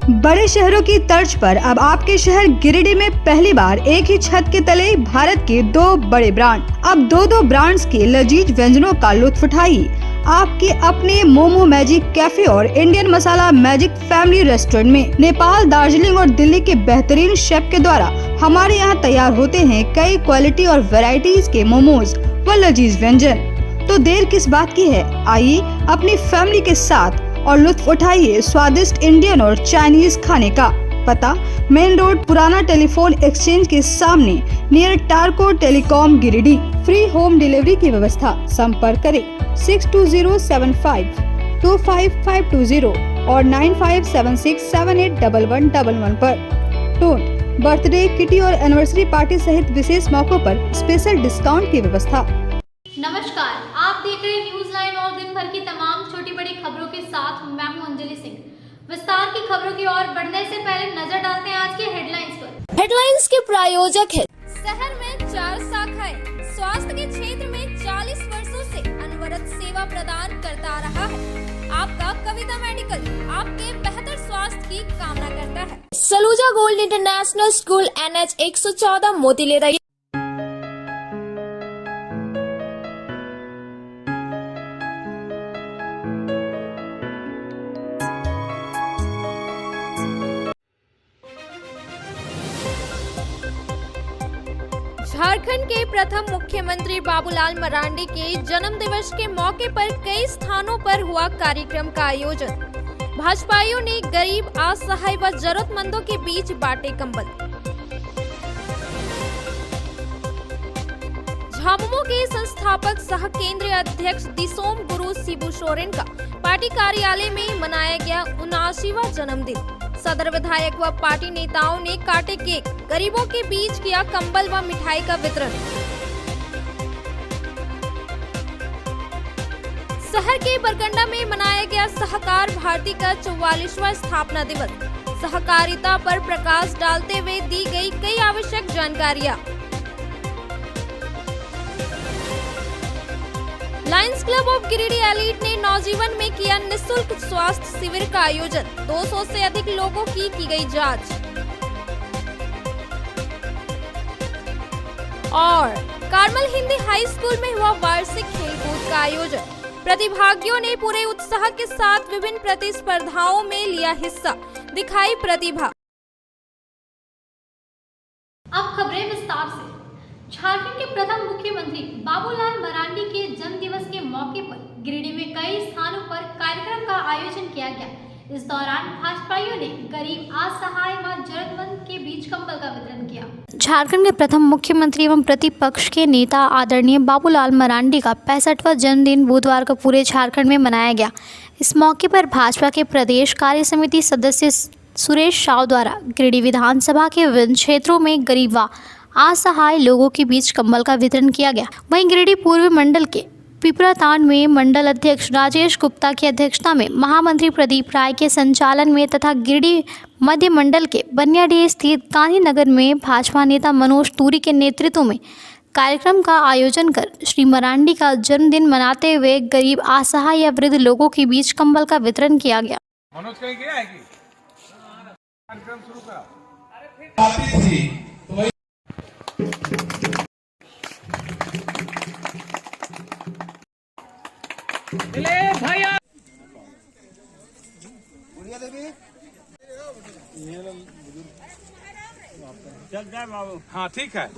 बड़े शहरों की तर्ज पर अब आपके शहर गिरिडीह में पहली बार एक ही छत के तले भारत के दो बड़े ब्रांड। अब दो ब्रांड्स के लजीज व्यंजनों का लुत्फ उठाइए। आपके अपने मोमो मैजिक कैफे और इंडियन मसाला मैजिक फैमिली रेस्टोरेंट में नेपाल, दार्जिलिंग और दिल्ली के बेहतरीन शेफ के द्वारा हमारे यहाँ तैयार होते हैं कई क्वालिटी और वैरायटीज के मोमोज व लजीज व्यंजन। तो देर किस बात की है, आइए अपनी फैमिली के साथ और लुत्फ उठाइए स्वादिष्ट इंडियन और चाइनीज खाने का। पता मेन रोड, पुराना टेलीफोन एक्सचेंज के सामने, near Tarco telecom, Giridih. Free home delivery की व्यवस्था। संपर्क करें 6207525520 और 9576781111 पर। टोट बर्थडे, किटी और एनिवर्सरी पार्टी सहित विशेष मौकों पर स्पेशल डिस्काउंट की व्यवस्था। नमस्कार, आप देख रहे हैं न्यूज लाइन और दिन भर की तमाम छोटी बड़ी खबरों के साथ मैं हूं अंजलि सिंह। विस्तार की खबरों की ओर बढ़ने से पहले नजर डालते हैं आज के हेडलाइंस पर। हेडलाइंस के प्रायोजक है शहर में 4 शाखाएं, स्वास्थ्य के क्षेत्र में 40 वर्षों से अनवरत सेवा प्रदान करता रहा है। आपका कविता मेडिकल आपके बेहतर स्वास्थ्य की कामना करता है। Saluja gold international school NH 114 Motilera. Jharkhand के प्रथम मुख्यमंत्री बाबूलाल मरांडी के जन्म दिवस के मौके पर कई स्थानों पर हुआ कार्यक्रम का आयोजन। भाजपाइयों ने गरीब, असहाय व जरूरतमंदों के बीच बांटे कंबल। झामुमो के संस्थापक सह केंद्रीय अध्यक्ष दिसोम गुरु शिबू सोरेन का पार्टी कार्यालय में मनाया गया 79वां जन्मदिन। सदर विधायक व पार्टी नेताओं ने काटे केक, गरीबों के बीच किया कंबल व मिठाई का वितरण। शहर के बरकंडा में मनाया गया सहकार भारती का 44वां स्थापना दिवस। सहकारिता पर प्रकाश डालते हुए दी गई कई आवश्यक जानकारियां। Lions club of Giridih elite ने नौजीवन में किया निःशुल्क स्वास्थ्य शिविर का आयोजन। 200 से अधिक लोगों की गई जांच। और कार्मल हिंदी हाई स्कूल में हुआ वार्षिक खेलकूद का आयोजन। प्रतिभागियों ने पूरे उत्साह के साथ विभिन्न प्रतिस्पर्धाओं में लिया हिस्सा, दिखाई प्रतिभा। अब खबरें विस्तार से। झारखंड के प्रथम मुख्यमंत्री बाबूलाल मरांडी के जन्म दिवस के मौके पर गिरिडीह में कई स्थानों पर कार्यक्रम का आयोजन किया गया। इस दौरान भाजपाइयों ने गरीब, असहाय व जरूरतमंद के बीच कंबल का वितरण किया। झारखंड के प्रथम मुख्यमंत्री एवं प्रतिपक्ष के नेता आदरणीय बाबूलाल मरांडी का 65वां जन्मदिन बुधवार को पूरे झारखंड में मनाया गया। इस मौके पर भाजपा के प्रदेश कार्य समिति सदस्य सुरेश साव द्वारा गिरिडीह विधानसभा के विभिन्न क्षेत्रों में गरीब व असहाय लोगों के बीच कंबल का वितरण किया गया। वहीं गिरिडीह पूर्व मंडल के पिपरातांड में मंडल अध्यक्ष राजेश गुप्ता की अध्यक्षता में, महामंत्री प्रदीप राय के संचालन में तथा गिरिडीह मध्य मंडल के बनियाडीह स्थित गांधीनगर में भाजपा नेता मनोज तूरी के नेतृत्व में कार्यक्रम का आयोजन कर श्री मरांडी का जन्मदिन मनाते हुए गरीब, असहाय या वृद्ध लोगों के बीच कंबल का वितरण किया गया। मनोज कहीं गया है कि कार्यक्रम शुरू करा। भैया चल जाए बाबू। हाँ ठीक है।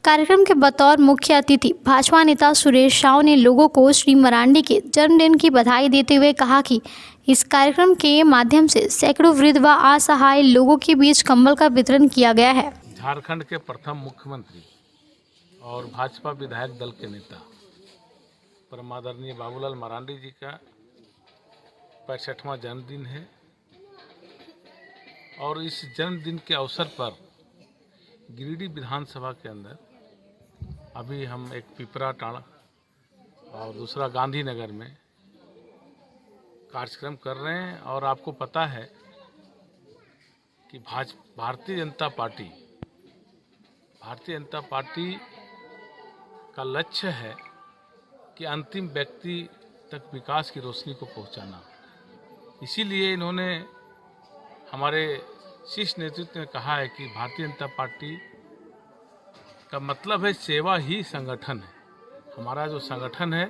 कार्यक्रम के बतौर मुख्य अतिथि भाजपा नेता सुरेश साव ने लोगों को श्री मरांडी के जन्मदिन की बधाई देते हुए कहा कि इस कार्यक्रम के माध्यम से सैकड़ों वृद्ध व असहाय लोगों के बीच कंबल का वितरण किया गया है। झारखंड के प्रथम मुख्यमंत्री और भाजपा विधायक दल के नेता परम आदरणीय बाबूलाल मरांडी जी का 65वां जन्मदिन है और इस जन्मदिन के अवसर पर गिरिडीह विधानसभा के अंदर अभी हम एक पिपराटांड और दूसरा गांधीनगर में कार्यक्रम कर रहे हैं। और आपको पता है कि भारतीय जनता पार्टी का लक्ष्य है कि अंतिम व्यक्ति तक विकास की रोशनी को पहुंचाना। इसीलिए इन्होंने हमारे शीर्ष नेतृत्व ने कहा है कि भारतीय जनता पार्टी का मतलब है सेवा ही संगठन है। हमारा जो संगठन है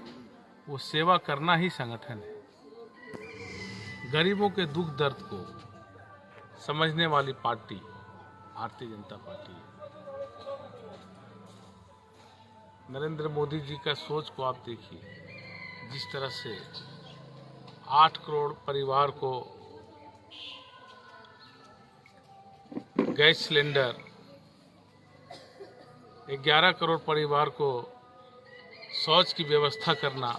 वो सेवा करना ही संगठन है। गरीबों के दुख दर्द को समझने वाली पार्टी भारतीय जनता पार्टी है। नरेंद्र मोदी जी का सोच को आप देखिए, जिस तरह से 8 करोड़ परिवार को गैस सिलेंडर, 11 करोड़ परिवार को शौच की व्यवस्था करना,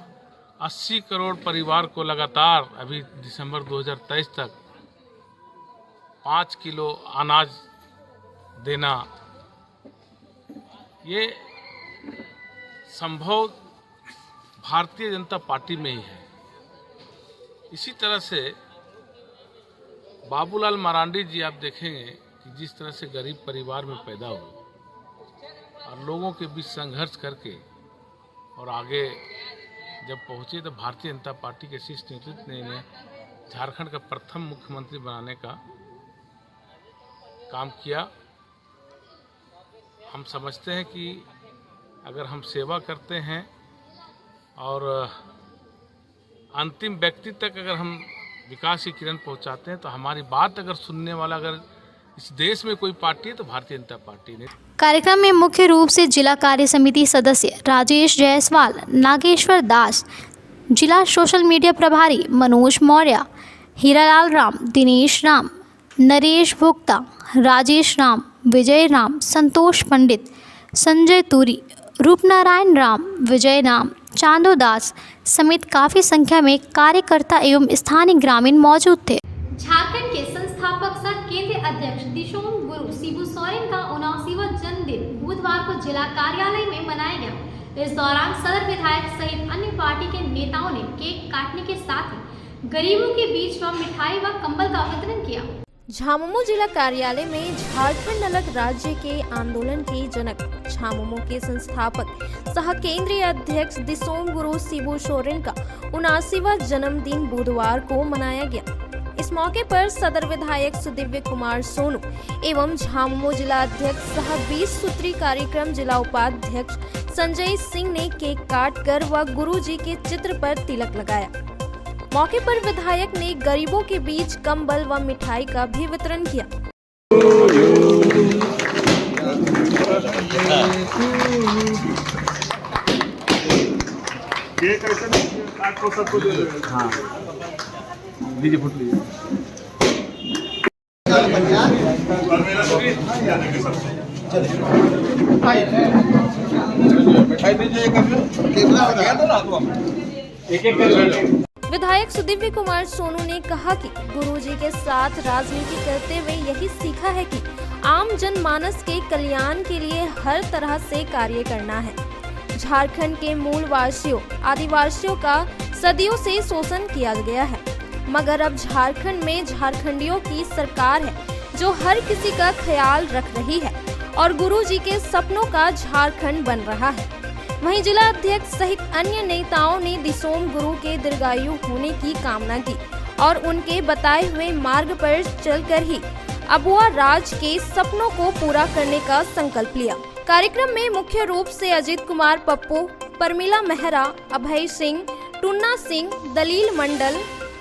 80 करोड़ परिवार को लगातार अभी दिसंबर 2023 तक 5 किलो अनाज देना, ये संभव भारतीय जनता पार्टी में ही है। इसी तरह से बाबूलाल मरांडी जी आप देखेंगे कि जिस तरह से गरीब परिवार में पैदा हुए और लोगों के बीच संघर्ष करके और आगे जब पहुंचे तो भारतीय जनता पार्टी के शीर्ष नेतृत्व ने इन्हें झारखंड का प्रथम मुख्यमंत्री बनाने का काम किया। हम समझते हैं कि अगर हम सेवा करते हैं और अंतिम व्यक्ति तक अगर हम विकास की किरण पहुंचाते हैं तो हमारी बात अगर सुनने वाला अगर इस देश में कोई पार्टी है तो भारतीय जनता पार्टी ने। कार्यक्रम में मुख्य रूप से जिला कार्य समिति सदस्य राजेश जायसवाल, नागेश्वर दास, जिला सोशल मीडिया प्रभारी मनोज मौर्य, हीरालाल राम, दिनेश राम, नरेश भोक्ता, राजेश राम, विजय राम, संतोष पंडित, संजय तुरी, रूपनारायण राम, विजय राम, चांदो दास समेत काफ़ी संख्या में कार्यकर्ता एवं स्थानीय ग्रामीण मौजूद थे। झारखंड के संस्थापक सह केंद्रीय अध्यक्ष दिसोम गुरु शिबू सोरेन का 79वां जन्मदिन बुधवार को जिला कार्यालय में मनाया गया। इस दौरान सदर विधायक सहित अन्य पार्टी के नेताओं ने केक काटने के साथ ही गरीबों के बीच व मिठाई व कंबल का वितरण किया। झामुमो जिला कार्यालय में झारखंड अलग राज्य के आंदोलन के जनक झामुमो के संस्थापक सह केंद्रीय अध्यक्ष दिसोम गुरु शिबू सोरेन का 79वां जन्मदिन बुधवार को मनाया गया। इस मौके पर सदर विधायक सुदिव्य कुमार सोनू एवं झामुमो जिला अध्यक्ष सह 20 सूत्री कार्यक्रम जिला उपाध्यक्ष संजय सिंह ने केक काट कर व गुरु जी के चित्र पर तिलक लगाया। मौके पर विधायक ने गरीबों के बीच कंबल व मिठाई का भी वितरण किया। विधायक सुदिव्य कुमार सोनू ने कहा कि गुरुजी के साथ राजनीति करते हुए यही सीखा है कि आम जनमानस के कल्याण के लिए हर तरह से कार्य करना है। झारखंड के मूल वासियों आदिवासियों का सदियों से शोषण किया गया है, मगर अब झारखंड में झारखंडियों की सरकार है जो हर किसी का ख्याल रख रही है और गुरुजी के सपनों का झारखंड बन रहा है। वहीं जिला अध्यक्ष सहित अन्य नेताओं ने दिसोम गुरु के दीर्घायु होने की कामना की और उनके बताए हुए मार्ग पर चलकर ही अबुआ राज के सपनों को पूरा करने का संकल्प लिया। कार्यक्रम में मुख्य रूप से अजीत कुमार पप्पू, परमिला मेहरा, अभय सिंह, टुन्ना सिंह, दलील मंडल,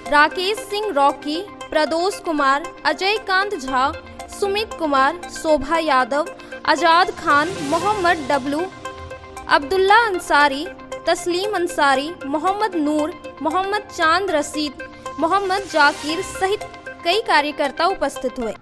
राकेश सिंह रॉकी, प्रदोष कुमार, अजय कांत झा, सुमित कुमार, शोभा यादव, आजाद खान, मोहम्मद डब्लू, अब्दुल्ला अंसारी, तस्लीम अंसारी, मोहम्मद नूर, मोहम्मद चांद रशीद, मोहम्मद जाकिर सहित कई कार्यकर्ता उपस्थित हुए।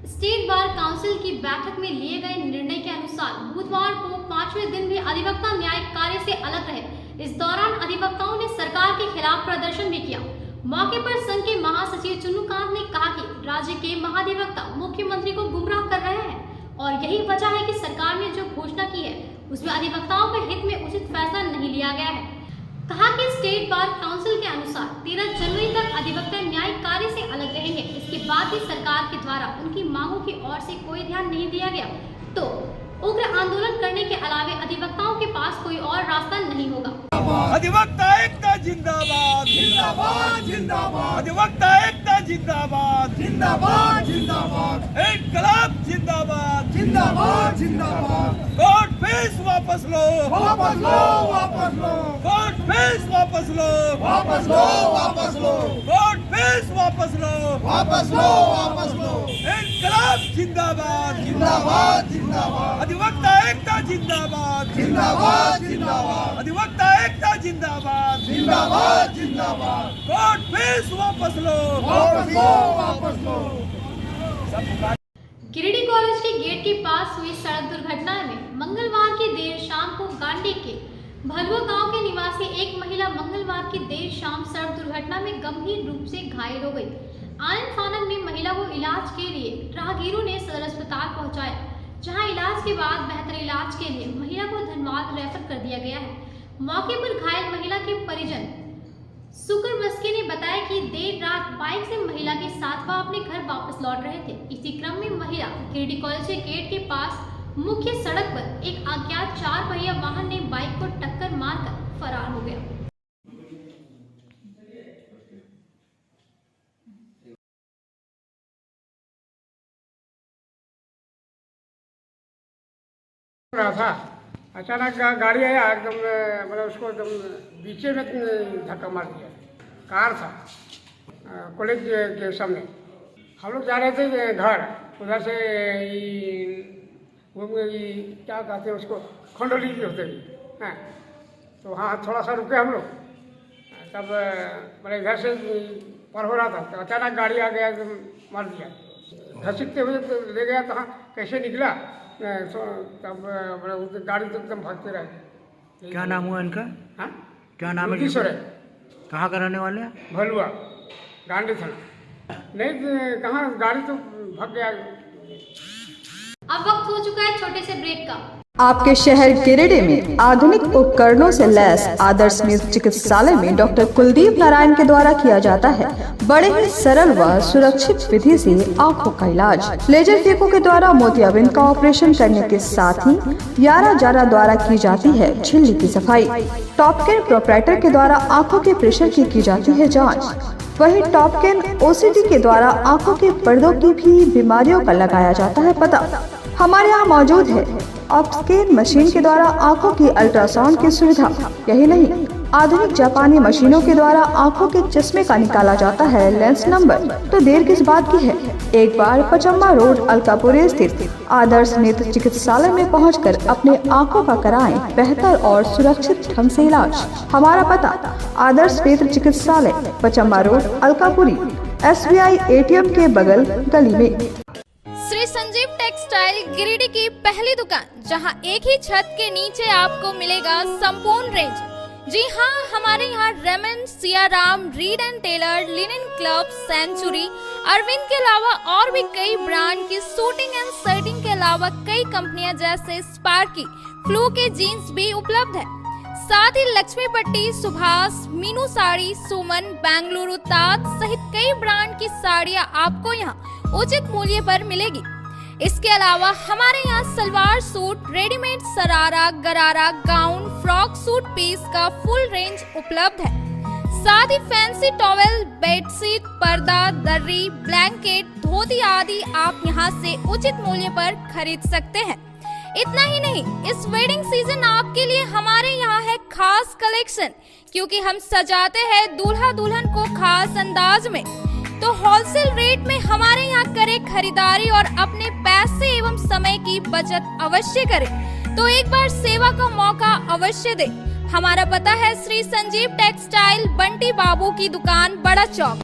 स्टेट बार काउंसिल की बैठक में लिए गए निर्णय के अनुसार बुधवार को 5वें दिन भी अधिवक्ता न्यायिक कार्य से अलग रहे। इस दौरान अधिवक्ताओं ने सरकार के खिलाफ प्रदर्शन भी किया। मौके पर संघ के महासचिव चुन्नूकांत ने कहा कि राज्य के महाधिवक्ता मुख्यमंत्री को गुमराह कर रहे हैं और यही वजह है कि सरकार ने जो घोषणा की है उसमें अधिवक्ताओं के हित में उचित फैसला नहीं लिया गया है। कहा कि स्टेट बार काउंसिल के अनुसार 13 जनवरी तक अधिवक्ता न्यायिक कार्य से अलग रहेंगे। इसके बाद भी सरकार के द्वारा उनकी मांगों की ओर से कोई ध्यान नहीं दिया गया तो उग्र आंदोलन करने के अलावे अधिवक्ताओं के पास कोई अधिवक्ता एकता जिंदाबाद जिंदाबाद जिंदाबाद अधिवक्ता एकता जिंदाबाद जिंदाबाद जिंदाबाद इनकलाब जिंदाबाद जिंदाबाद जिंदाबाद कोर्ट फीस वापस लो वापस लो वापस लो कोर्ट फीस वापस लो वापस लो वापस लो कोर्ट फीस वापस लो वापस लो वापस लो इनकलाब जिंदाबाद जिंदाबाद जिंदाबाद अधिवक्ता एकता जिंदाबाद जिंदाबाद जिंदाबाद अधिवक्ता एकता जिंदाबाद जिंदाबाद जिंदाबाद कोर्ट फीस वापस लो वापस लो वापस लो। गिरिडीह कॉलेज के गेट के पास हुई सड़क दुर्घटना में मंगलवार की देर शाम को गांडी के भलुआ गांव के निवासी एक महिला मंगलवार की देर शाम सड़क दुर्घटना में गंभीर रूप से घायल हो गई। आनंद फानन में महिला को इलाज के लिए राहगीरों ने सदर अस्पताल पहुंचाया, जहां इलाज के बाद बेहतर इलाज के लिए महिला को धनबाद रेफर कर दिया गया है। मौके पर घायल महिला के परिजन सुकर बस्के ने बताया कि देर रात बाइक से महिला के साथ वह अपने घर वापस लौट रहे थे। इसी क्रम में महिला गिरिडीह कॉलेज के गेट के पास मुख्य सड़क पर एक अज्ञात 4 पहिया वाहन ने बाइक को टक्कर मारकर फरार हो गया। रहा था, अचानक गाड़ी आया एकदम, मतलब उसको एकदम बीचे में धक्का मार दिया। कार था कॉलेज के सामने। हम लोग जा रहे थे घर, उधर से क्या कहते हैं उसको, खंडोली भी होते हैं, तो वहाँ थोड़ा सा रुके हम लोग। तब मतलब इधर से पर हो रहा था, तो अचानक गाड़ी आ गया, एकदम मार दिया। घसीटते हुए ले गया, तो हाँ कैसे निकला, तब गाड़ी तो एकदम भागते रहे। क्या नाम हुआ इनका? हाँ, क्या नाम है? किशोर है। कहाँ का रहने वाले हैं? भलुआ गांधी थाना। नहीं कहाँ, गाड़ी तो भाग गया। अब वक्त हो चुका है छोटे से ब्रेक का। आपके शहर गिरिडीह में आधुनिक उपकरणों से लैस आदर्श नेत्र चिकित्सालय में डॉक्टर कुलदीप नारायण के द्वारा किया जाता है बड़े ही सरल व सुरक्षित विधि से आंखों का इलाज। लेजर फेको के द्वारा मोतियाबिंद का ऑपरेशन करने के साथ ही 11 जारा द्वारा की जाती है झिल्ली की सफाई। टॉपकेन प्रोपराइटर के द्वारा आंखों के प्रेशर की जाती है जाँच। वही टॉपकेन OCD के द्वारा आंखों के पर्दों की भी बीमारियों का लगाया जाता है पता। हमारे यहाँ मौजूद है ऑप्स्केन मशीन के द्वारा आंखों की अल्ट्रासाउंड की सुविधा। यही नहीं, आधुनिक जापानी मशीनों के द्वारा आंखों के चश्मे का निकाला जाता है लेंस नंबर। तो देर किस बात की है, एक बार पचम्मा रोड अलकापुरी स्थित आदर्श नेत्र चिकित्सालय में पहुंचकर अपने आंखों का कराएं बेहतर और सुरक्षित ढंग से इलाज। हमारा पता आदर्श नेत्र चिकित्सालय, Pachamba road Alkapuri, SBI ATM के बगल गली में। श्री संजीव टेक्सटाइल गिरिडीह की पहली दुकान, जहां एक ही छत के नीचे आपको मिलेगा संपूर्ण रेंज। जी हाँ, हमारे यहाँ Raymond, Siyaram, Reid and Taylor, Linen Club, Century, Arvind के अलावा और भी कई ब्रांड की सूटिंग एंड शर्टिंग के अलावा कई कंपनियां जैसे स्पार्की, फ्लू के जीन्स भी उपलब्ध है। साथ ही लक्ष्मी पट्टी, सुभाष, मीनू साड़ी, सुमन, बेंगलुरु ताज सहित कई ब्रांड की साड़ियां आपको यहाँ उचित मूल्य पर मिलेगी। इसके अलावा हमारे यहाँ सलवार सूट, रेडीमेड सरारा, गरारा, गाउन, फ्रॉक सूट पीस का फुल रेंज उपलब्ध है। साथ ही फैंसी टॉवेल, बेडशीट, पर्दा, दर्री, ब्लैंकेट, धोती आदि आप यहाँ से उचित मूल्य पर खरीद सकते हैं। इतना ही नहीं, इस वेडिंग सीजन आपके लिए हमारे यहाँ है खास कलेक्शन, क्योंकि हम सजाते हैं दूल्हा दुल्हन को खास अंदाज में। तो होलसेल रेट में हमारे यहाँ करें खरीदारी और अपने पैसे एवं समय की बचत अवश्य करें। तो एक बार सेवा का मौका अवश्य दें। हमारा पता है श्री संजीव टेक्सटाइल, बंटी बाबू की दुकान, बड़ा चौक।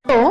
So,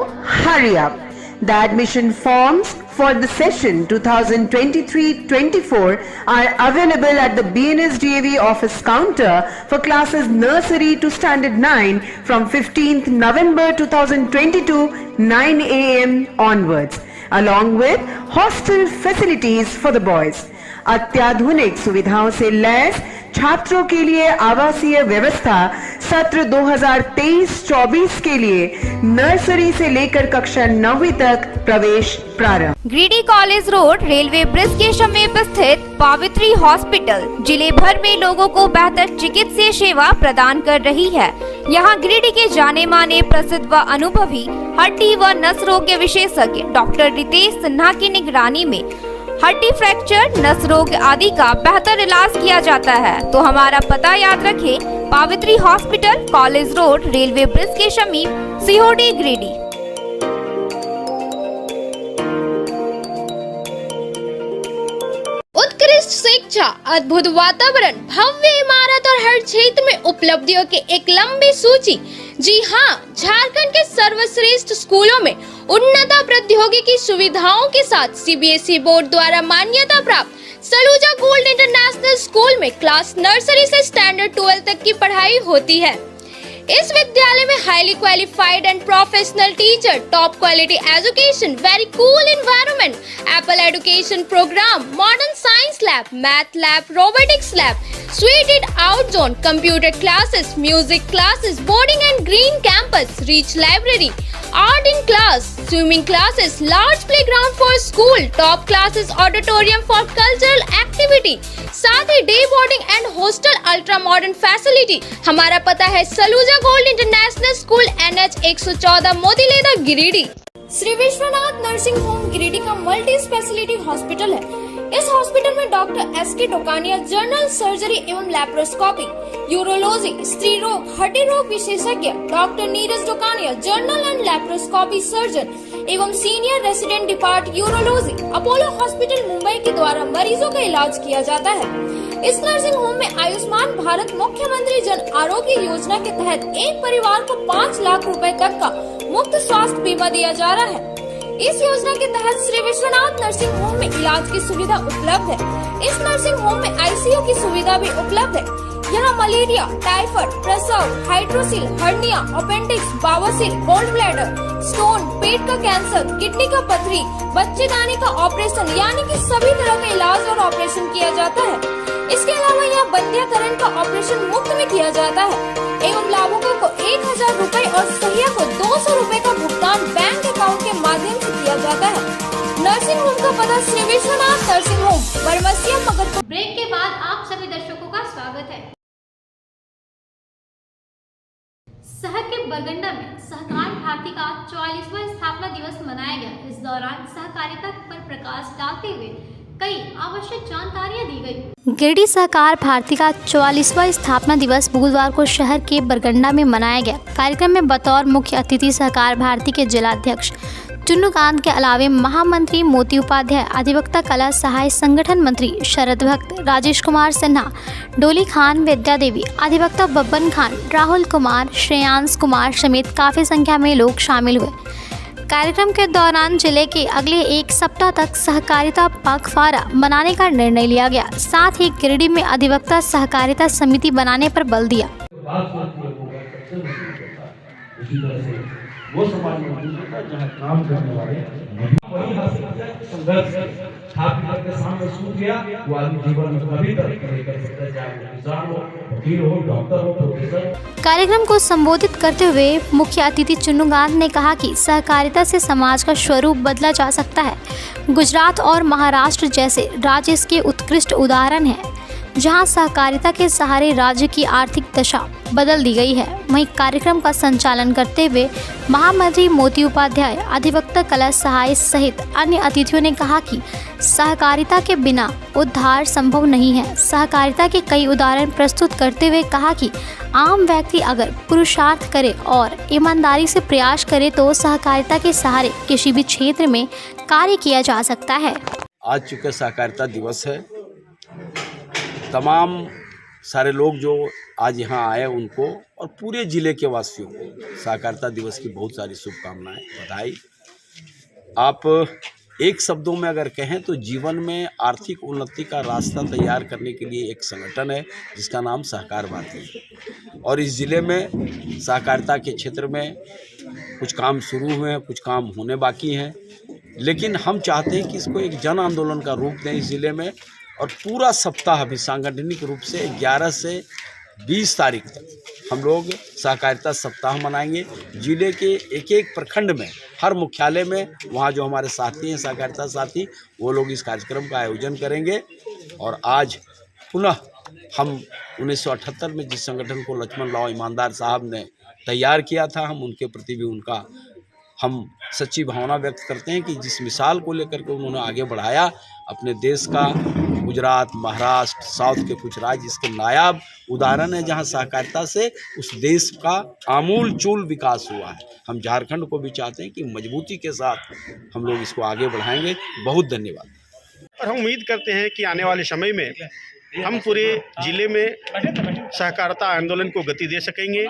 hurry up. The admission forms for the session 2023-24 are available at the BNSDAV office counter for classes nursery to standard 9 from 15th November 2022 9 a.m. onwards, along with hostel facilities for the boys. अत्याधुनिक सुविधाओं से lace छात्रों के लिए आवासीय व्यवस्था सत्र 2023-24 के लिए नर्सरी से लेकर कक्षा 9वीं तक प्रवेश प्रारंभ। Giridih college road railway bridge के समीप स्थित पावित्री हॉस्पिटल जिले भर में लोगों को बेहतर चिकित्सीय सेवा प्रदान कर रही है। यहाँ गिरिडीह के जाने माने प्रसिद्ध व अनुभवी हड्डी व नस रोग विशेषज्ञ डॉक्टर रितेश सिन्हा की निगरानी में हड्डी फ्रैक्चर, नस रोग आदि का बेहतर इलाज किया जाता है। तो हमारा पता याद रखें, Pavitri hospital, college road, railway bridge के समीप, सिहोडी, गिरिडीह। उत्कृष्ट शिक्षा, अद्भुत वातावरण, भव्य इमारत और हर क्षेत्र में उपलब्धियों की एक लंबी सूची। जी हाँ, झारखंड के सर्वश्रेष्ठ स्कूलों में उन्नत प्रौद्योगिकी सुविधाओं के साथ सीबीएसई बोर्ड द्वारा मान्यता प्राप्त सलूजा गोल्ड इंटरनेशनल स्कूल में क्लास नर्सरी से स्टैंडर्ड 12 तक की पढ़ाई होती है। इस विद्यालय में highly qualified and professional teacher, top quality education, very cool environment, apple education program, modern science lab, math lab, robotics lab, suited out zone, computer classes, music classes, boarding and green campus, rich library, art in class, swimming classes, large playground for school, top classes, auditorium for cultural activity, साथ ही day boarding and hostel ultra modern facility. हमारा पता है Saluja gold international school, NH 114, Motileda, Giridih. Shri Vishwanath nursing home Giridih का multi speciality hospital है। इस hospital में doctor SK Tokaniya general surgery एवं लैप्रोस्कोपी, यूरोलॉजी, स्त्री रोग, हड्डी रोग विशेषज्ञ, doctor Neeraj Tokaniya general and laparoscopy surgeon एवं senior resident depart urology, Apollo hospital Mumbai के द्वारा मरीजों का इलाज किया जाता है। इस नर्सिंग होम में आयुष्मान भारत मुख्यमंत्री जन आरोग्य योजना के तहत एक परिवार को 5 लाख रुपए तक का मुफ्त स्वास्थ्य बीमा दिया जा रहा है। इस योजना के तहत श्री विश्वनाथ नर्सिंग होम में इलाज की सुविधा उपलब्ध है। इस नर्सिंग होम में ICU की सुविधा भी उपलब्ध है। यहाँ मलेरिया, टाइफाइड, प्रसव, हाइड्रोसिल, हर्निया, अपेंडिक्स, बवासीर, गोल्ड ब्लैडर, स्टोन, पेट का कैंसर, किडनी का पथरी, बच्चेदानी का ऑपरेशन यानी कि सभी तरह का इलाज और ऑपरेशन किया जाता है। इसके अलावा यहाँ बंध्याकरण का ऑपरेशन मुफ्त में किया जाता है एवं लाभुकों को 1000 रुपए और सहिया को 200 रुपए का भुगतान बैंक अकाउंट के माध्यम से किया जाता है। नर्सिंग होम का पता Shri Vishwanath nursing home, Baramsia, Magarpur. Break के बाद आप सभी दर्शकों का स्वागत है। शहर के बरगंडा में सहकार भारती का 44वां स्थापना दिवस मनाया गया। इस दौरान सहकारिता पर प्रकाश डालते हुए कई आवश्यक जानकारियां दी गई। गिरिडीह सहकार भारती का 44वां स्थापना दिवस बुधवार को शहर के बरगंडा में मनाया गया। कार्यक्रम में बतौर मुख्य अतिथि सहकार भारती के जिलाध्यक्ष चुन्नूकांत के अलावे महामंत्री मोती उपाध्याय, अधिवक्ता कला सहाय संगठन मंत्री शरद भक्त, राजेश कुमार सिन्हा, डोली खान, विद्या देवी, अधिवक्ता बब्बन खान, राहुल कुमार, श्रेयांश कुमार समेत काफ़ी संख्या में लोग शामिल हुए। कार्यक्रम के दौरान जिले के अगले एक सप्ताह तक सहकारिता पखवाड़ा मनाने का निर्णय लिया गया। साथ ही गिरिडीह में अधिवक्ता सहकारिता समिति बनाने पर बल दिया। वो समाज मौजूद होता है जहाँ काम करने वाले वही संघर्ष छात्र के सामने सूझ गया, वो आदमी जीवन में कभी तरक्की नहीं कर सकता, चाहे वो किसान हो, वकील हो, डॉक्टर हो, प्रोफेसर। कार्यक्रम को संबोधित करते हुए मुख्य अतिथि चुन्नूकांत ने कहा कि सहकारिता से समाज का स्वरूप बदला जा सकता है। गुजरात और महाराष्ट्र जैसे राज्य इसके उत्कृष्ट उदाहरण हैं, जहां सहकारिता के सहारे राज्य की आर्थिक दशा बदल दी गई है। वहीं कार्यक्रम का संचालन करते हुए महामंत्री मोती उपाध्याय, अधिवक्ता कला सहाय सहित अन्य अतिथियों ने कहा कि सहकारिता के बिना उद्धार संभव नहीं है। सहकारिता के कई उदाहरण प्रस्तुत करते हुए कहा कि आम व्यक्ति अगर पुरुषार्थ करे और ईमानदारी से प्रयास करे तो सहकारिता के सहारे किसी भी क्षेत्र में कार्य किया जा सकता है। आज चूँकि सहकारिता दिवस है, तमाम सारे लोग जो आज यहाँ आए उनको और पूरे ज़िले के वासियों को सहकारिता दिवस की बहुत सारी शुभकामनाएं, बधाई। आप एक शब्दों में अगर कहें तो जीवन में आर्थिक उन्नति का रास्ता तैयार करने के लिए एक संगठन है जिसका नाम सहकार भारती है। और इस ज़िले में सहकारिता के क्षेत्र में कुछ काम शुरू हुए हैं, कुछ काम होने बाकी हैं, लेकिन हम चाहते हैं कि इसको एक जन आंदोलन का रूप दें इस ज़िले में। और पूरा सप्ताह भी सांगठनिक रूप से 11 से 20 तारीख तक हम लोग सहकारिता सप्ताह मनाएंगे। जिले के एक एक प्रखंड में, हर मुख्यालय में, वहाँ जो हमारे साथी हैं सहकारिता साथी, वो लोग इस कार्यक्रम का आयोजन करेंगे। और आज पुनः हम 1978 में जिस संगठन को लक्ष्मण राव ईमानदार साहब ने तैयार किया था, हम उनके प्रति भी उनका हम सच्ची भावना व्यक्त करते हैं कि जिस मिसाल को लेकर के उन्होंने आगे बढ़ाया अपने देश का, गुजरात, महाराष्ट्र, साउथ के कुछ राज्य इसके नायाब उदाहरण है जहां सहकारिता से उस देश का आमूल चूल विकास हुआ है। हम झारखंड को भी चाहते हैं कि मजबूती के साथ हम लोग इसको आगे बढ़ाएंगे। बहुत धन्यवाद। और हम उम्मीद करते हैं कि आने वाले समय में हम पूरे जिले में सहकारिता आंदोलन को गति दे सकेंगे,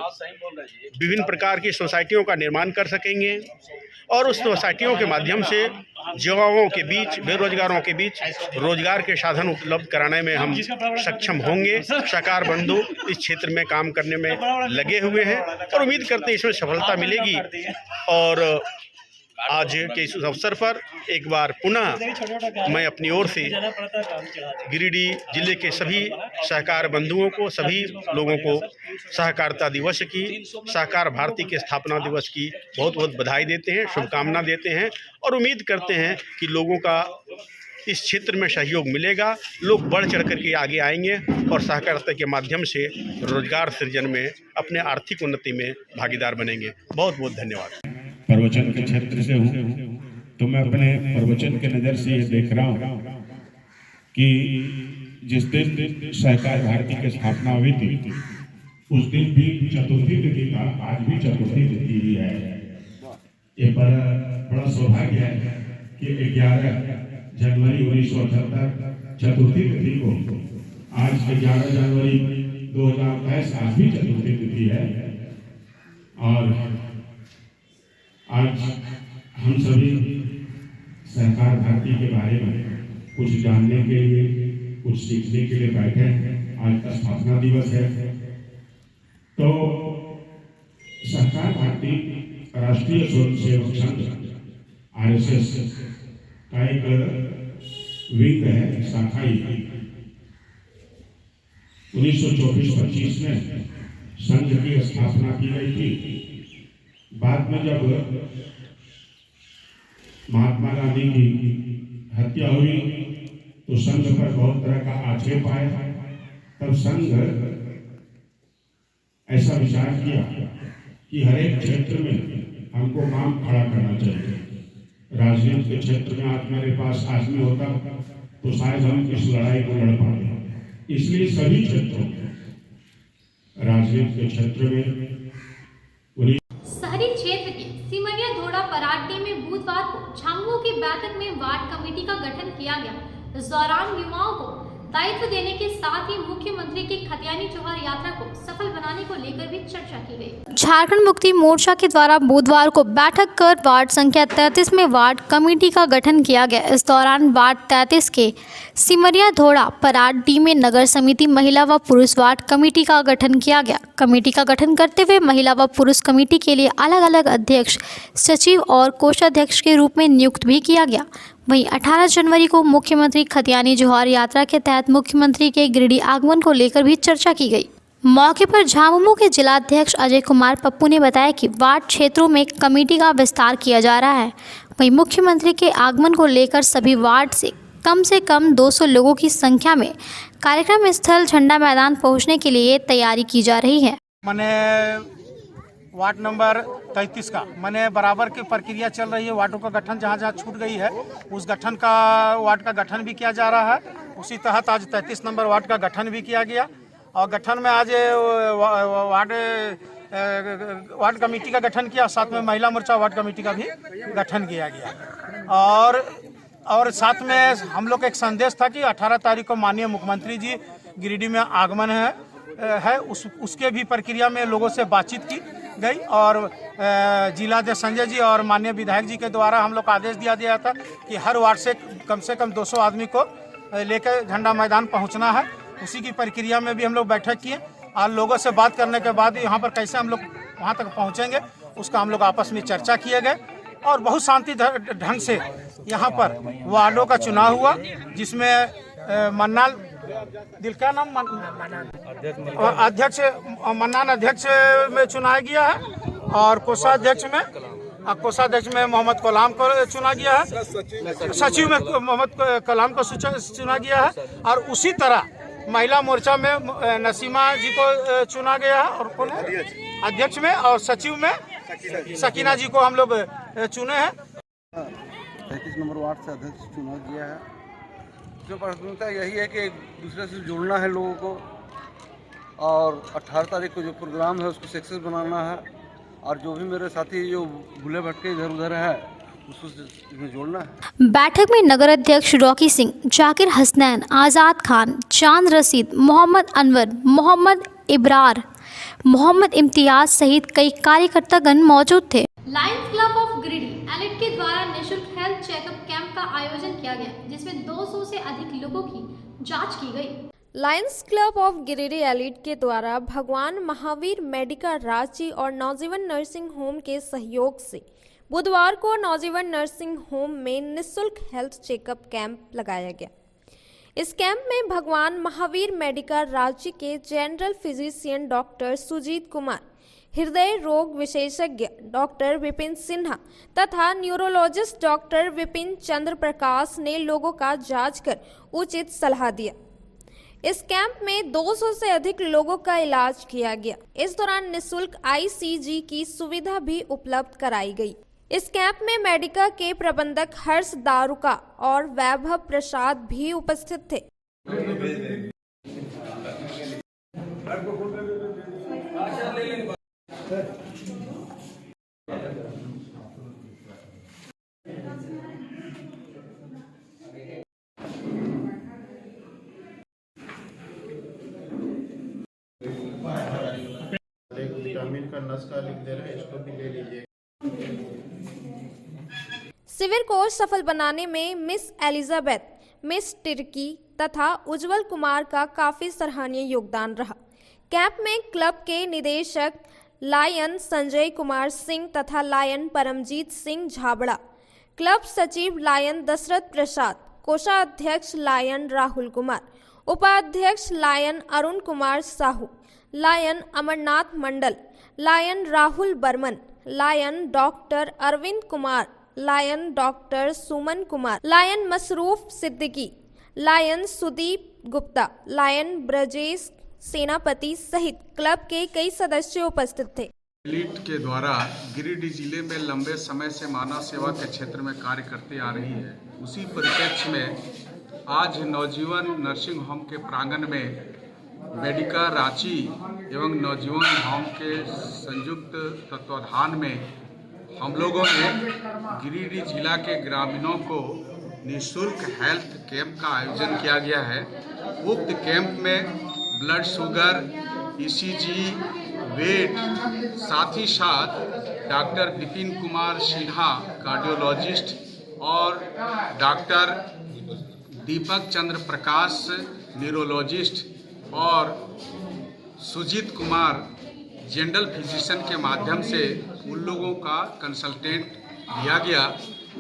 विभिन्न प्रकार की सोसाइटियों का निर्माण कर सकेंगे और उस सोसाइटियों के माध्यम से युवाओं के बीच, बेरोजगारों के बीच रोजगार के साधन उपलब्ध कराने में हम सक्षम होंगे। सहकार बंधु इस क्षेत्र में काम करने में लगे हुए हैं और उम्मीद करते हैं इसमें सफलता मिलेगी। और आज के इस अवसर पर एक बार पुनः मैं अपनी ओर से गिरिडीह जिले के सभी सहकार बंधुओं को, सभी लोगों को सहकारिता दिवस की, सहकार भारती के स्थापना दिवस की बहुत बहुत बधाई देते हैं, शुभकामना देते हैं और उम्मीद करते हैं कि लोगों का इस क्षेत्र में सहयोग मिलेगा, लोग बढ़ चढ़ करके आगे आएंगे और सहकारिता के माध्यम से रोजगार सृजन में, अपने आर्थिक उन्नति में भागीदार बनेंगे। बहुत बहुत धन्यवाद। प्रवचन के क्षेत्र से हूँ तो मैं अपने प्रवचन के नज़र से ये देख रहा हूँ कि जिस दिन सहकार भारती की स्थापना हुई थी उस दिन भी चतुर्थी तिथि था, आज भी चतुर्थी तिथि ही है। ये बड़ा सौभाग्य है कि 11 जनवरी 1978 चतुर्थी तिथि को आज 11 जनवरी 2022 आज भी चतुर्थी तिथि है। और आज हम सभी सहकार भारती के बारे में कुछ जानने के लिए, कुछ सीखने के लिए बैठे हैं। आज का स्थापना दिवस है। तो सहकार भारती राष्ट्रीय स्वयंसेवक संघ RSS का एक विंग है, शाखा ही। 1924-25 में संघ की स्थापना की गई थी। बाद में जब महात्मा गांधी की हत्या हुई तो संघ पर बहुत तरह का आक्षेप आया। तब संघ ऐसा विचार किया कि हर एक क्षेत्र में हमको काम खड़ा करना चाहिए। राजनीति के क्षेत्र में आज मेरे पास आदमी होता तो शायद हम इस लड़ाई को लड़ पाते। इसलिए सभी क्षेत्रों में, राजनीति के क्षेत्र में, शहरी क्षेत्र के सिमरिया धोड़ा पराटी में बुधवार को झामुमो की बैठक में वार्ड कमेटी का गठन किया गया। इस दौरान युवाओं को दायित्व देने के साथ ही मुख्यमंत्री की खतियानी जोहर यात्रा को सफल बनाने को लेकर भी चर्चा की गई। झारखंड मुक्ति मोर्चा के द्वारा बुधवार को बैठक कर वार्ड संख्या 33 में वार्ड कमेटी का गठन किया गया। इस दौरान वार्ड 33 के सिमरिया धोड़ा पराटी में नगर समिति महिला व पुरुष वार्ड कमेटी का गठन किया गया। कमेटी का गठन करते हुए महिला व पुरुष कमेटी के लिए अलग अलग अध्यक्ष, सचिव और कोषाध्यक्ष के रूप में नियुक्त भी किया गया। वहीं 18 जनवरी को मुख्यमंत्री खतियानी जोहर यात्रा के तहत मुख्यमंत्री के गिरिडीह आगमन को लेकर भी चर्चा की गई। मौके पर झामुमो के जिलाध्यक्ष अजय कुमार पप्पू ने बताया कि वार्ड क्षेत्रों में कमेटी का विस्तार किया जा रहा है। वहीं मुख्यमंत्री के आगमन को लेकर सभी वार्ड से कम 200 लोगों की संख्या में कार्यक्रम स्थल झंडा मैदान पहुंचने के लिए तैयारी की जा रही है। मैंने वार्ड नंबर 33 का मैंने बराबर की प्रक्रिया चल रही है। वार्डों का गठन जहाँ जहाँ छूट गई है उस गठन का वार्ड का गठन भी किया जा रहा है। उसी तहत आज 33 नंबर वार्ड का गठन भी किया गया और गठन में आज वार्ड कमेटी का गठन किया, साथ में महिला मोर्चा वार्ड कमेटी का भी गठन किया गया। और साथ में हम लोग का एक संदेश था कि 18 तारीख को माननीय मुख्यमंत्री जी गिरिडीह में आगमन है उसके भी प्रक्रिया में लोगों से बातचीत की गई और जिला अध्यक्ष संजय जी और माननीय विधायक जी के द्वारा हम लोग को आदेश दिया गया था कि हर वार्ड से कम 200 आदमी को लेकर झंडा मैदान पहुंचना है। उसी की प्रक्रिया में भी हम लोग बैठक किए और लोगों से बात करने के बाद यहाँ पर कैसे हम लोग वहाँ तक पहुँचेंगे उसका हम लोग आपस में चर्चा किए गए और बहुत शांति ढंग से यहाँ पर वार्डों का चुनाव हुआ, जिसमें मन्नान दिल क्या नाम अध्यक्ष मन्नान अध्यक्ष में चुना गया है और कोषाध्यक्ष में मोहम्मद कलाम को चुना गया है, सचिव में मोहम्मद कलाम को चुना गया है और उसी तरह महिला मोर्चा में नसीमा जी को चुना गया है और कौन अध्यक्ष में और सचिव में सकीना जी को हम लोग चुने हैं। 33 नंबर वार्ड से अध्यक्ष चुना गया है। जो प्राथमिकता यही है कि एक दूसरे से जुड़ना है लोगों को और 18 तारीख को जो प्रोग्राम है उसको सक्सेस बनाना है और जो भी मेरे साथी जो भूले भटके इधर उधर है उसको इसमें जोड़ना है। बैठक में नगर अध्यक्ष रॉकी सिंह, जाकिर हसनैन, आज़ाद खान, चांद रशीद, मोहम्मद अनवर, मोहम्मद इब्रार, मोहम्मद इम्तियाज सहित कई कार्यकर्तागण मौजूद थे। Lions club of Giridih elite के द्वारा निःशुल्क हेल्थ चेकअप कैंप का आयोजन किया गया, जिसमें 200 से अधिक लोगों की जांच की गई। Lions club of Giridih elite के द्वारा भगवान महावीर मेडिकल रांची और नवजीवन नर्सिंग होम के सहयोग से बुधवार को नवजीवन नर्सिंग होम में निःशुल्क हेल्थ चेकअप कैंप लगाया गया। इस कैंप में भगवान महावीर मेडिकल रांची के general physician doctor Sujit Kumar, हृदय रोग विशेषज्ञ डॉक्टर विपिन सिन्हा तथा न्यूरोलॉजिस्ट डॉक्टर विपिन चंद्र प्रकाश ने लोगों का जांच कर उचित सलाह दिया। इस कैंप में 200 से अधिक लोगों का इलाज किया गया। इस दौरान निःशुल्क ICG की सुविधा भी उपलब्ध कराई गई। इस कैंप में मेडिका के प्रबंधक हर्ष दारुका और वैभव प्रसाद भी उपस्थित थे। विटामिन का नुस्खा लिख दे रहे हैं, इसको भी ले लीजिए। शिविर को सफल बनाने में मिस एलिजाबेथ, मिस टिर्की तथा उज्जवल कुमार का काफी सराहनीय योगदान रहा। कैंप में क्लब के निदेशक लायन संजय कुमार सिंह तथा लायन परमजीत सिंह झाबड़ा, क्लब सचिव लायन दशरथ प्रसाद, कोषाध्यक्ष लायन राहुल कुमार, उपाध्यक्ष lion Arun Kumar Sahu, lion Amarnath Mandal, lion Rahul Barman, lion doctor Arvind Kumar, lion doctor Suman Kumar, lion Masroof Siddiqui, lion Sudeep Gupta, lion Brajesh Senapati सहित क्लब के कई सदस्य उपस्थित थे। एलिट के द्वारा गिरिडीह जिले में लंबे समय से मानव सेवा के क्षेत्र में कार्य करते आ रही है। उसी परिप्रेक्ष्य में आज नवजीवन नर्सिंग होम के प्रांगण में मेडिका रांची एवं नवजीवन होम के संयुक्त तत्वाधान में हम लोगों ने गिरिडीह जिला के ग्रामीणों को निःशुल्क हेल्थ कैंप का आयोजन किया गया है। उक्त कैंप में ब्लड शुगर, ECG, वेट, साथ ही साथ डॉक्टर विपिन कुमार सिन्हा कार्डियोलॉजिस्ट और डॉक्टर दीपक चंद्र प्रकाश न्यूरोलॉजिस्ट और सुजीत कुमार जनरल फिजिशियन के माध्यम से उन लोगों का कंसल्टेंट दिया गया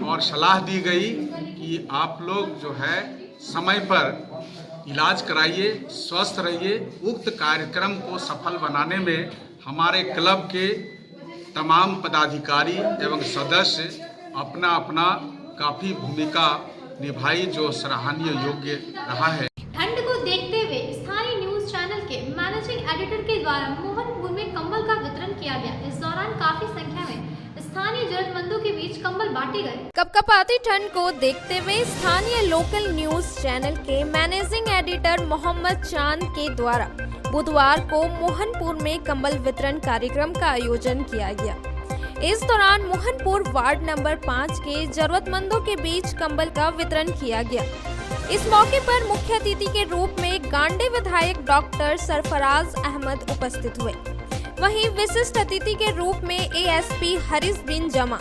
और सलाह दी गई कि आप लोग जो है समय पर इलाज कराइए, स्वस्थ रहिए। उक्त कार्यक्रम को सफल बनाने में हमारे क्लब के तमाम पदाधिकारी एवं सदस्य अपना अपना काफ़ी भूमिका निभाई, जो सराहनीय योग्य रहा है। ठंड को देखते हुए स्थानीय न्यूज चैनल के मैनेजिंग एडिटर के द्वारा मोहनपुर में कंबल का वितरण किया गया। इस दौरान काफी संख्या में स्थानीय जरूरतमंदों के बीच कंबल बांटे गए। कपकपाती ठंड को देखते हुए स्थानीय लोकल न्यूज चैनल के मैनेजिंग एडिटर मोहम्मद चांद के द्वारा बुधवार को मोहनपुर में कंबल वितरण कार्यक्रम का आयोजन किया गया। इस दौरान मोहनपुर वार्ड नंबर 5 के जरूरतमंदों के बीच कंबल का वितरण किया गया। इस मौके पर मुख्य अतिथि के रूप में गांडे विधायक डॉक्टर सरफराज अहमद उपस्थित हुए। वहीं विशिष्ट अतिथि के रूप में एएसपी हरीश बिन जमा,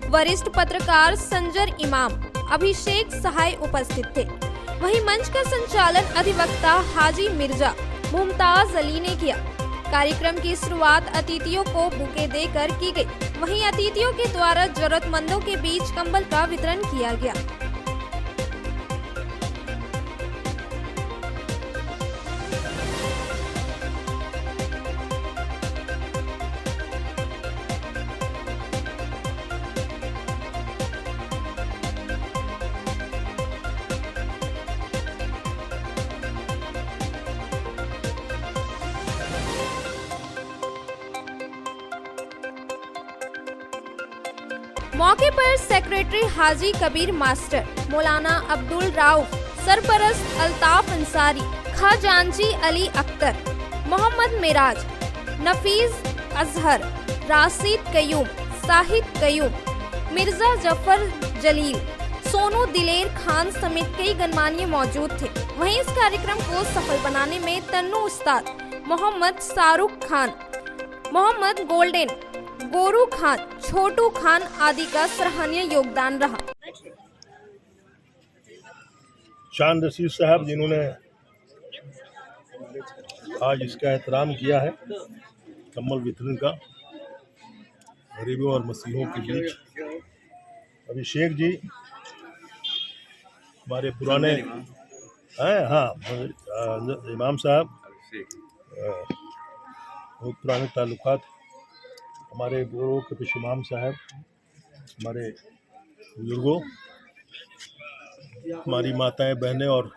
वरिष्ठ पत्रकार संजर इमाम, अभिषेक सहाय उपस्थित थे। वहीं मंच का संचालन अधिवक्ता हाजी मिर्जा मुमताज अली ने किया। कार्यक्रम की शुरुआत अतिथियों को बुके देकर की गई। वहीं अतिथियों के द्वारा जरूरतमंदों के बीच कंबल का वितरण किया गया। मौके पर सेक्रेटरी हाजी कबीर मास्टर, मौलाना अब्दुल राउफ, सरपरस्त अल्ताफ अंसारी, खजांची अली अख्तर, मोहम्मद मिराज, नफीज अजहर, राशिद कयूम, साहिद कयूम, मिर्जा जफर जलील, सोनू दिलेर खान समेत कई गणमान्य मौजूद थे। वहीं इस कार्यक्रम को सफल बनाने में तन्नू उस्ताद, मोहम्मद शाहरुख खान, मोहम्मद गोल्डन, गोरू खान, छोटू खान आदि का सराहनीय योगदान रहा। शान रशीद साहब जिन्होंने आज इसका एहतराम किया है, कम्बल वितरण का गरीबों और मसीहों के बीच। अभिषेक जी हमारे पुराने हैं, हाँ इमाम साहब, बहुत पुराने ताल्लुकात। हमारे गोरों के पेश इमाम साहब, हमारे बुजुर्गों, हमारी माताएं बहनें, और